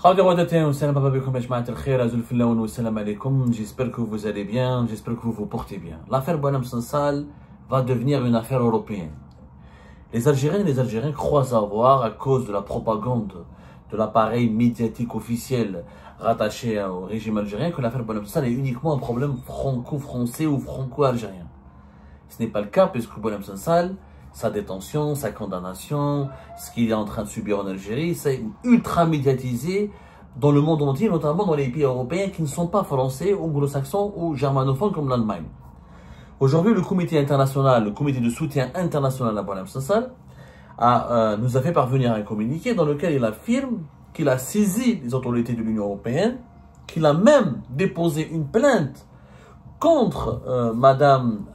J'espère que vous allez bien, j'espère que vous vous portez bien. L'affaire Boualem Sansal va devenir une affaire européenne. Les Algériens et les Algériens croient savoir, à cause de la propagande de l'appareil médiatique officiel rattaché au régime algérien, que l'affaire Boualem Sansal est uniquement un problème franco-français ou franco-algérien. Ce n'est pas le cas, puisque Boualem Sansal, sa détention, sa condamnation, ce qu'il est en train de subir en Algérie, c'est ultra médiatisé dans le monde entier, notamment dans les pays européens qui ne sont pas français, anglo-saxons ou germanophones comme l'Allemagne. Aujourd'hui, le comité international, le comité de soutien international à Boualem Sansal, nous a fait parvenir un communiqué dans lequel il affirme qu'il a saisi les autorités de l'Union européenne, qu'il a même déposé une plainte contre Madame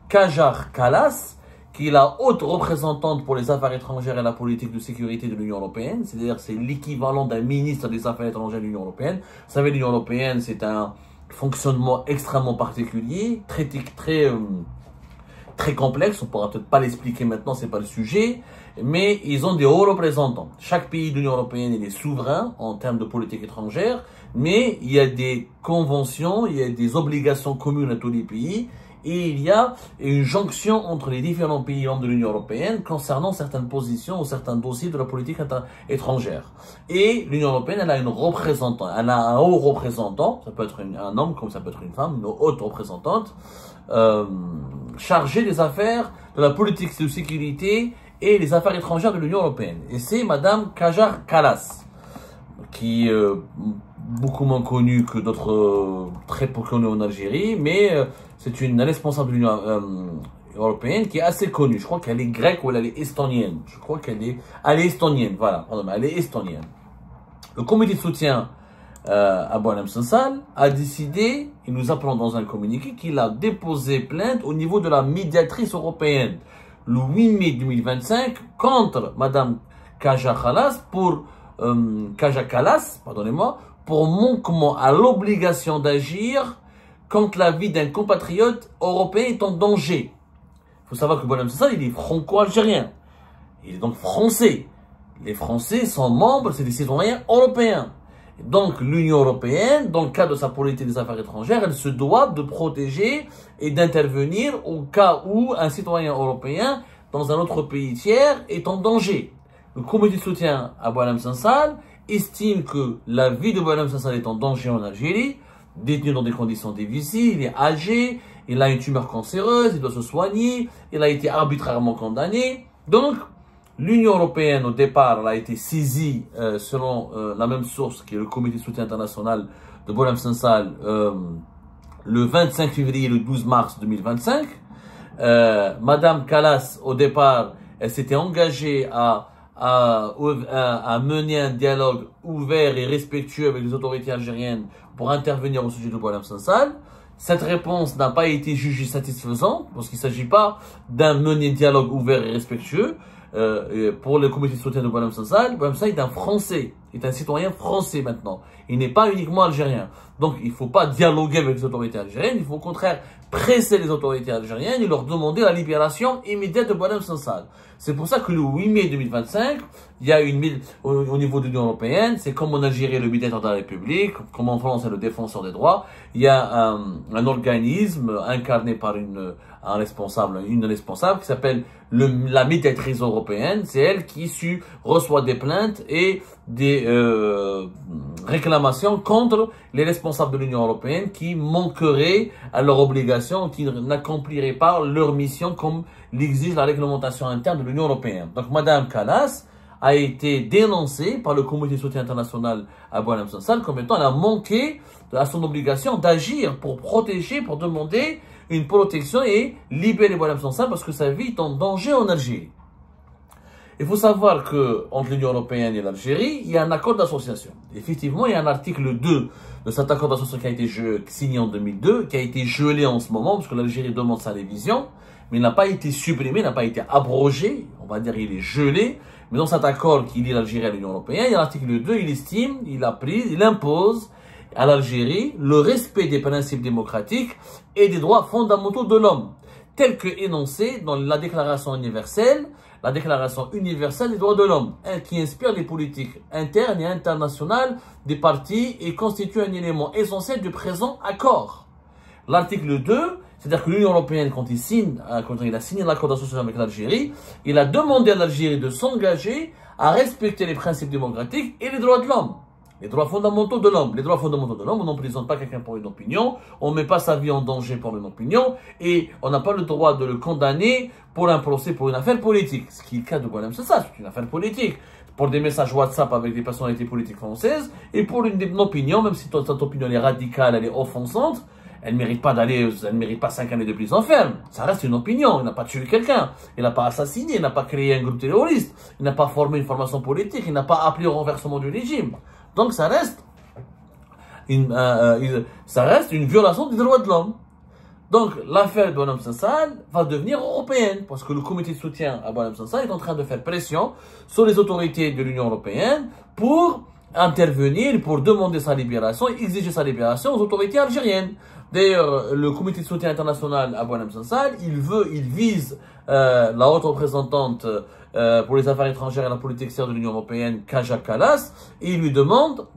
Kajar Kallas, qui est la haute représentante pour les affaires étrangères et la politique de sécurité de l'Union européenne, c'est-à-dire c'est l'équivalent d'un ministre des affaires étrangères de l'Union européenne. Vous savez, l'Union européenne, c'est un fonctionnement extrêmement particulier, très complexe. On ne pourra peut-être pas l'expliquer maintenant, c'est pas le sujet, mais ils ont des hauts représentants. Chaque pays de l'Union européenne il est souverain en termes de politique étrangère, mais il y a des conventions, il y a des obligations communes à tous les pays. Et il y a une jonction entre les différents pays membres de l'Union européenne concernant certaines positions ou certains dossiers de la politique étrangère. Et l'Union européenne, elle a une représentante, elle a un haut représentant, ça peut être un homme comme ça peut être une femme, une haute représentante, chargée des affaires de la politique de sécurité et des affaires étrangères de l'Union européenne. Et c'est Madame Kajar Kallas, qui est beaucoup moins connue que d'autres très peu connus en Algérie, mais c'est une responsable de l'Union européenne qui est assez connue. Je crois qu'elle est grecque ou elle est estonienne. Je crois qu'elle est estonienne, voilà, pardon, elle est estonienne. Le comité de soutien à Boualem Sansal a décidé, et nous appelons dans un communiqué, qu'il a déposé plainte au niveau de la médiatrice européenne le 8 mai 2025 contre Madame Kajar Kallas pour manquement à l'obligation d'agir quand la vie d'un compatriote européen est en danger. Il faut savoir que Boualem Sansal, il est franco-algérien. Il est donc français. Les Français sont membres, c'est des citoyens européens. Et donc l'Union européenne, dans le cadre de sa politique des affaires étrangères, elle se doit de protéger et d'intervenir au cas où un citoyen européen dans un autre pays tiers est en danger. Le comité de soutien à Boualem Sansal estime que la vie de Boualem Sansal est en danger en Algérie, détenu dans des conditions difficiles, il est âgé, il a une tumeur cancéreuse, il doit se soigner, il a été arbitrairement condamné. Donc, l'Union européenne, au départ, elle a été saisie, selon la même source qui est le comité de soutien international de Boualem Sansal, le 25 février et le 12 mars 2025. Madame Kallas, au départ, elle s'était engagée à mener un dialogue ouvert et respectueux avec les autorités algériennes pour intervenir au sujet de Boualem Sansal. Cette réponse n'a pas été jugée satisfaisante parce qu'il ne s'agit pas d'un dialogue ouvert et respectueux. Pour le comité de soutien de Boualem Sansal est un Français, est un citoyen français maintenant. Il n'est pas uniquement algérien. Donc il ne faut pas dialoguer avec les autorités algériennes, il faut au contraire presser les autorités algériennes et leur demander la libération immédiate de Boualem Sansal. C'est pour ça que le 8 mai 2025, il y a au niveau de l'Union européenne, c'est comme en Algérie le médiateur de la République, comme en France c'est le défenseur des droits, il y a un organisme incarné par une responsable qui s'appelle la médiatrice européenne. C'est elle qui reçoit des plaintes et des réclamations contre les responsables de l'Union européenne qui manqueraient à leurs obligations, qui n'accompliraient pas leur mission comme l'exige la réglementation interne de l'Union européenne. Donc Madame Kallas a été dénoncée par le comité de soutien international à Boualem Sansal comme étant elle a manqué à son obligation d'agir pour protéger, pour demander une protection et libérer Boualem Sansal parce que sa vie est en danger en Algérie. Il faut savoir que entre l'Union européenne et l'Algérie, il y a un accord d'association. Effectivement, il y a un article 2 de cet accord d'association qui a été signé en 2002, qui a été gelé en ce moment parce que l'Algérie demande sa révision, mais il n'a pas été supprimé, il n'a pas été abrogé, on va dire il est gelé. Mais dans cet accord qui lie l'Algérie à l'Union européenne, il y a l'article 2, il impose à l'Algérie le respect des principes démocratiques et des droits fondamentaux de l'homme, tels que énoncés dans la Déclaration universelle la Déclaration universelle des droits de l'homme, qui inspire les politiques internes et internationales des partis et constitue un élément essentiel du présent accord. L'article 2, c'est-à-dire que l'Union européenne, quand il a signé l'accord d'association avec l'Algérie, il a demandé à l'Algérie de s'engager à respecter les principes démocratiques et les droits de l'homme. Les droits fondamentaux de l'homme. Les droits fondamentaux de l'homme, on n'emprisonne pas quelqu'un pour une opinion, on ne met pas sa vie en danger pour une opinion, et on n'a pas le droit de le condamner pour un procès, pour une affaire politique. Ce qui est le cas de Boualem Sansal, c'est une affaire politique. Pour des messages WhatsApp avec des personnalités politiques françaises, et pour une opinion, même si cette opinion est radicale, elle est offensante, elle ne mérite pas 5 années de prison ferme. Ça reste une opinion. Il n'a pas tué quelqu'un. Il n'a pas assassiné. Il n'a pas créé un groupe terroriste. Il n'a pas formé une formation politique. Il n'a pas appelé au renversement du régime. Donc ça reste une violation des droits de l'homme. Donc l'affaire de Boualem Sansal va devenir européenne parce que le comité de soutien à Boualem Sansal est en train de faire pression sur les autorités de l'Union européenne pour intervenir, pour demander sa libération et exiger sa libération aux autorités algériennes. D'ailleurs, le comité de soutien international à Boualem Sansal, il vise la haute représentante pour les affaires étrangères et la politique extérieure de l'Union européenne, Kaja Kallas, et il lui demande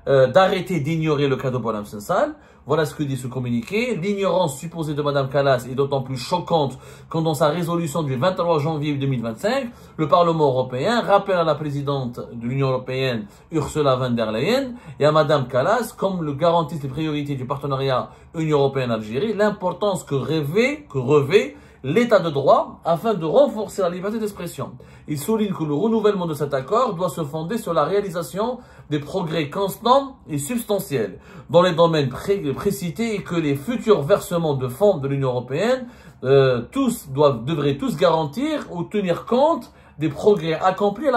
d'arrêter d'ignorer le cas de Boualem Sansal. Voilà ce que dit ce communiqué. L'ignorance supposée de Mme Kallas est d'autant plus choquante quand dans sa résolution du 23 janvier 2025, le Parlement européen rappelle à la présidente de l'Union européenne, Ursula von der Leyen, et à Mme Kallas, comme le garantissent les priorités du partenariat Union européenne-Algérie, l'importance que revêt l'état de droit afin de renforcer la liberté d'expression. Il souligne que le renouvellement de cet accord doit se fonder sur la réalisation des progrès constants et substantiels dans les domaines précités et que les futurs versements de fonds de l'Union européenne devraient tous garantir ou tenir compte des progrès accomplis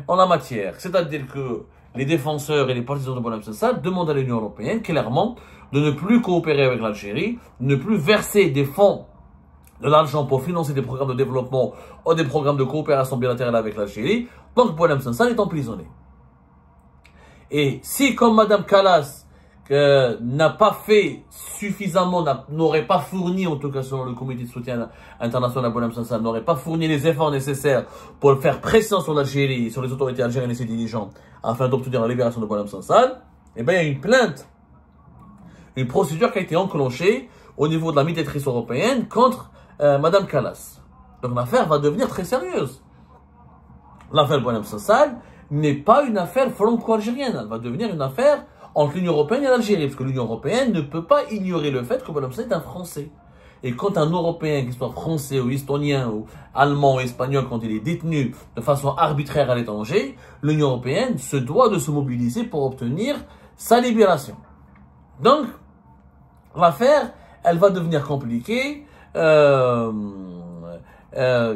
en la matière. C'est-à-dire que les défenseurs et les partisans de Boualem Sansal demandent à l'Union européenne clairement de ne plus coopérer avec l'Algérie, de ne plus verser des fonds de l'argent pour financer des programmes de développement ou des programmes de coopération bilatérale avec l'Algérie, donc Boualem Sansal est emprisonné. Et si, comme Mme Kallas n'a pas fait suffisamment, n'aurait pas fourni, en tout cas selon le comité de soutien international à Boualem Sansal, n'aurait pas fourni les efforts nécessaires pour faire pression sur l'Algérie, sur les autorités algériennes et ses dirigeants, afin d'obtenir la libération de Boualem Sansal, eh bien il y a une plainte, une procédure qui a été enclenchée au niveau de la médiatrice européenne contre Mme Kallas. Donc l'affaire va devenir très sérieuse. L'affaire Boualem Sansal n'est pas une affaire franco-algérienne. Elle va devenir une affaire entre l'Union européenne et l'Algérie. Parce que l'Union européenne ne peut pas ignorer le fait que Boualem Sansal est un Français. Et quand un Européen, qu'il soit français ou estonien ou allemand ou espagnol, quand il est détenu de façon arbitraire à l'étranger, l'Union européenne se doit de se mobiliser pour obtenir sa libération. Donc, l'affaire, elle va devenir compliquée.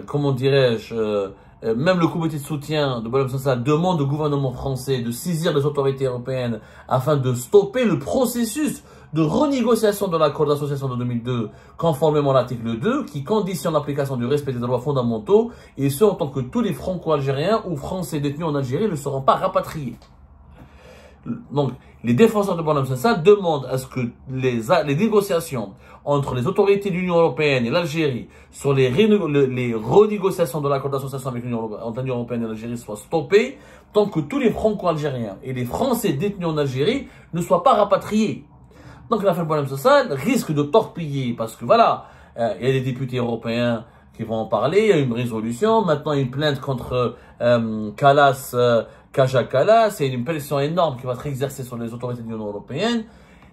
Comment dirais-je, même le comité de soutien de Boualem Sansal demande au gouvernement français de saisir les autorités européennes afin de stopper le processus de renégociation de l'accord d'association de 2002, conformément à l'article 2, qui conditionne l'application du respect des droits fondamentaux, et ce, en tant que tous les franco-algériens ou français détenus en Algérie ne seront pas rapatriés. Donc, les défenseurs de Boualem Sansal demandent à ce que les négociations entre les autorités de l'Union européenne et l'Algérie sur les renégociations de l'accord d'association avec l'Union européenne et l'Algérie soient stoppées tant que tous les franco-algériens et les Français détenus en Algérie ne soient pas rapatriés. Donc l'affaire Boualem Sansal risque de torpiller parce que voilà, il y a des députés européens qui vont en parler, il y a une résolution, maintenant une plainte contre Kaja Kallas, c'est une pression énorme qui va être exercée sur les autorités de l'Union européenne.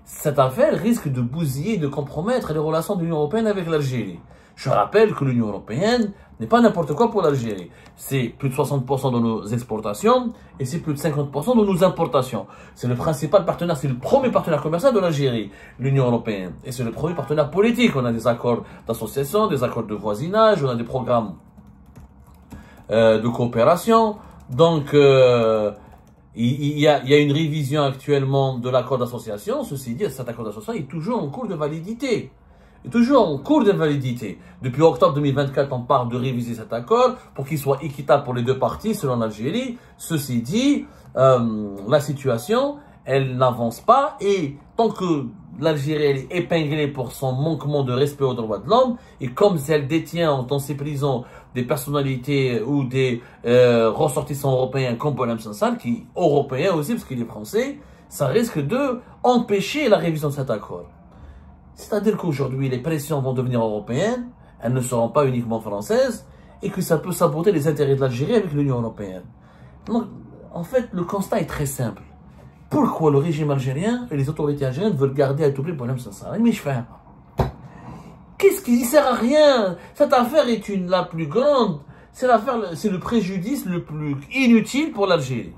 Cette affaire risque de bousiller et de compromettre les relations de l'Union européenne avec l'Algérie. Je rappelle que l'Union européenne n'est pas n'importe quoi pour l'Algérie. C'est plus de 60% de nos exportations et c'est plus de 50% de nos importations. C'est le principal partenaire, c'est le premier partenaire commercial de l'Algérie, l'Union européenne. Et c'est le premier partenaire politique. On a des accords d'association, des accords de voisinage, on a des programmes de coopération. Donc, il y a une révision actuellement de l'accord d'association. Ceci dit, cet accord d'association est toujours en cours de validité. Depuis octobre 2024, on parle de réviser cet accord pour qu'il soit équitable pour les deux parties selon l'Algérie. Ceci dit, la situation, elle n'avance pas et tant que l'Algérie est épinglée pour son manquement de respect aux droits de l'homme, et comme elle détient dans ses prisons des personnalités ou des ressortissants européens comme Boualem Sansal, qui est européen aussi parce qu'il est français, ça risque de empêcher la révision de cet accord. C'est-à-dire qu'aujourd'hui, les pressions vont devenir européennes, elles ne seront pas uniquement françaises, et que ça peut saboter les intérêts de l'Algérie avec l'Union européenne. Donc, en fait, le constat est très simple. Pourquoi le régime algérien et les autorités algériennes veulent garder à tout prix Boualem Sansal? Mais je fais qu'est-ce qui ne sert à rien? Cette affaire est la plus grande. C'est le préjudice le plus inutile pour l'Algérie.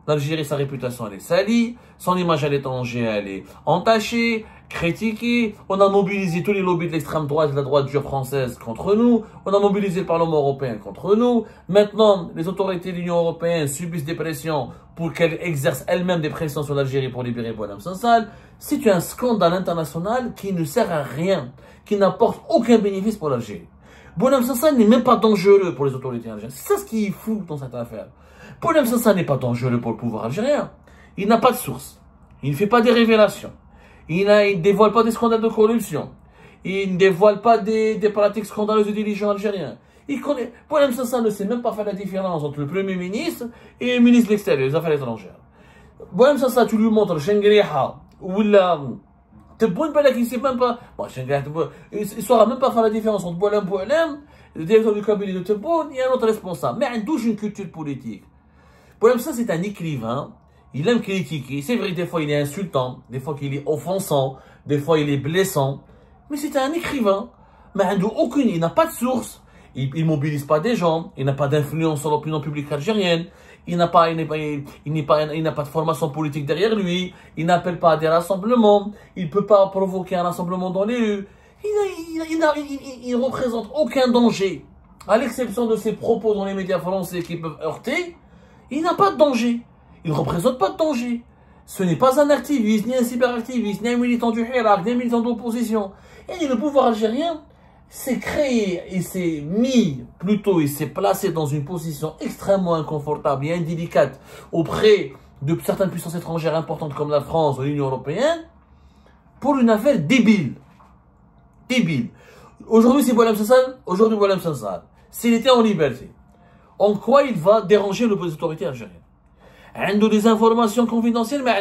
L'Algérie, sa réputation, elle est salie. Son image à l'étranger, elle est entachée, critiquée. On a mobilisé tous les lobbies de l'extrême droite et de la droite dure française contre nous. On a mobilisé le Parlement européen contre nous. Maintenant, les autorités de l'Union européenne subissent des pressions pour qu'elles exercent elles-mêmes des pressions sur l'Algérie pour libérer Boualem Sansal. C'est un scandale international qui ne sert à rien, qui n'apporte aucun bénéfice pour l'Algérie. Boualem Sansal n'est même pas dangereux pour les autorités algériennes. C'est ça ce qui est fou dans cette affaire. Boualem Sansal n'est pas dangereux pour le pouvoir algérien. Il n'a pas de source. Il ne fait pas des révélations. Il ne dévoile pas des scandales de corruption. Il ne dévoile pas des pratiques scandaleuses de dirigeants algériens. Boualem Sansal ne sait même pas faire la différence entre le Premier ministre et le ministre de l'Extérieur, des Affaires étrangères. Boualem Sansal, tu lui montres Shengriha ou la Tebboune Balak, il ne sait même pas. Bon, il ne saura même pas faire la différence entre Boualem, le directeur du cabinet de Tebboune, et un autre responsable. Mais il touche une culture politique. Boualem Sansal, c'est un écrivain. Il aime critiquer. C'est vrai, des fois, il est insultant. Des fois, il est offensant. Des fois, il est blessant. Mais c'est un écrivain. Mais il n'a pas de source. Il ne mobilise pas des gens. Il n'a pas d'influence sur l'opinion publique algérienne. Il n'a pas de formation politique derrière lui. Il n'appelle pas à des rassemblements. Il ne peut pas provoquer un rassemblement dans les rues. Il ne représente aucun danger. À l'exception de ses propos dans les médias français qui peuvent heurter, il n'a pas de danger. Il ne représente pas de danger. Ce n'est pas un activiste, ni un cyberactiviste, ni un militant du Hirak, ni un militant d'opposition. Et le pouvoir algérien s'est créé et s'est placé dans une position extrêmement inconfortable et indélicate auprès de certaines puissances étrangères importantes comme la France ou l'Union européenne pour une affaire débile. Débile. Aujourd'hui, c'est Boualem Sansal. S'il était en liberté, en quoi il va déranger les autorités algériennes? Il a des informations confidentielles, mais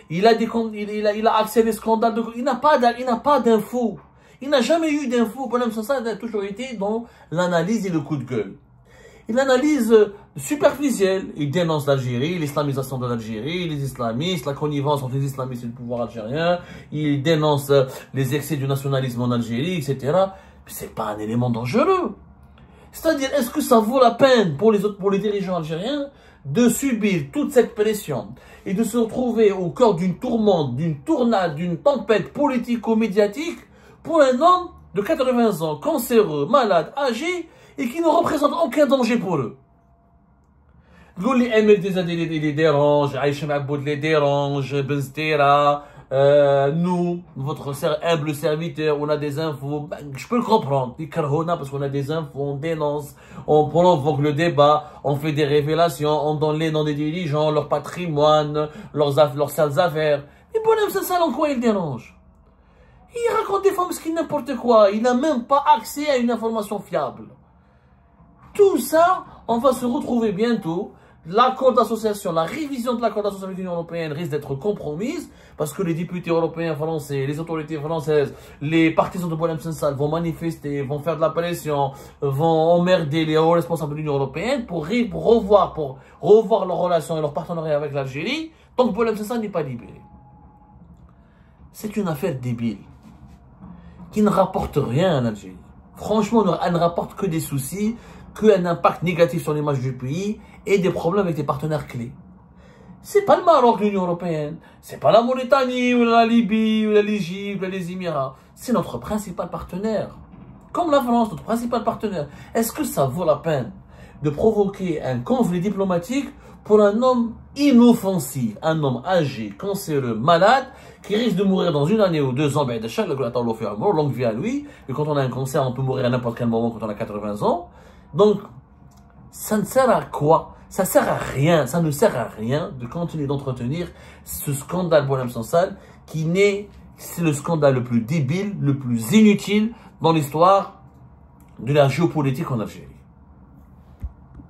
il a accès à des scandales. Il n'a pas d'infos. Il n'a jamais eu d'infos. Boualem Sansal a toujours été dans l'analyse et le coup de gueule. Il analyse superficielle. Il dénonce l'Algérie, l'islamisation de l'Algérie, les islamistes, la connivence entre les islamistes et le pouvoir algérien. Il dénonce les excès du nationalisme en Algérie, etc. Mais c'est pas un élément dangereux. C'est-à-dire, est-ce que ça vaut la peine pour les dirigeants algériens de subir toute cette pression et de se retrouver au cœur d'une tourmente, d'une tornade, d'une tempête politico-médiatique pour un homme de 80 ans, cancéreux, malade, âgé et qui ne représente aucun danger pour eux? Les Emir les dérange, Aïcha Maboud les dérange, Benztera, nous, votre humble serviteur, on a des infos, je peux le comprendre, parce qu'on a des infos, on dénonce, on provoque le débat, on fait des révélations, on donne les noms des dirigeants, leur patrimoine, leurs sales affaires. Mais Boualem Sansal, en quoi il dérange? Il raconte des fois n'importe quoi, il n'a même pas accès à une information fiable. Tout ça, on va se retrouver bientôt. L'accord d'association, la révision de l'accord d'association avec l'Union européenne risque d'être compromise parce que les députés européens français, les autorités françaises, les partisans de Boualem Sansal vont manifester, vont faire de la pression, vont emmerder les hauts responsables de l'Union européenne pour revoir leurs relations et leurs partenariats avec l'Algérie tant que Boualem Sansal n'est pas libéré. C'est une affaire débile qui ne rapporte rien à l'Algérie. Franchement, elle ne rapporte que des soucis, qu'un impact négatif sur l'image du pays et des problèmes avec des partenaires clés. C'est pas le Maroc, l'Union européenne, c'est pas la Mauritanie, ou la Libye, ou l'Égypte, ou les Émirats. C'est notre principal partenaire. Comme la France, notre principal partenaire. Est-ce que ça vaut la peine de provoquer un conflit diplomatique pour un homme inoffensif, un homme âgé, cancéreux, malade, qui risque de mourir dans 1 année ou 2 ans, longue vie à lui, et quand on a un cancer, on peut mourir à n'importe quel moment quand on a 80 ans. Donc, ça ne sert à quoi Ça sert à rien, ça ne sert à rien de continuer d'entretenir ce scandale Boualem Sansal c'est le scandale le plus débile, le plus inutile dans l'histoire de la géopolitique en Algérie.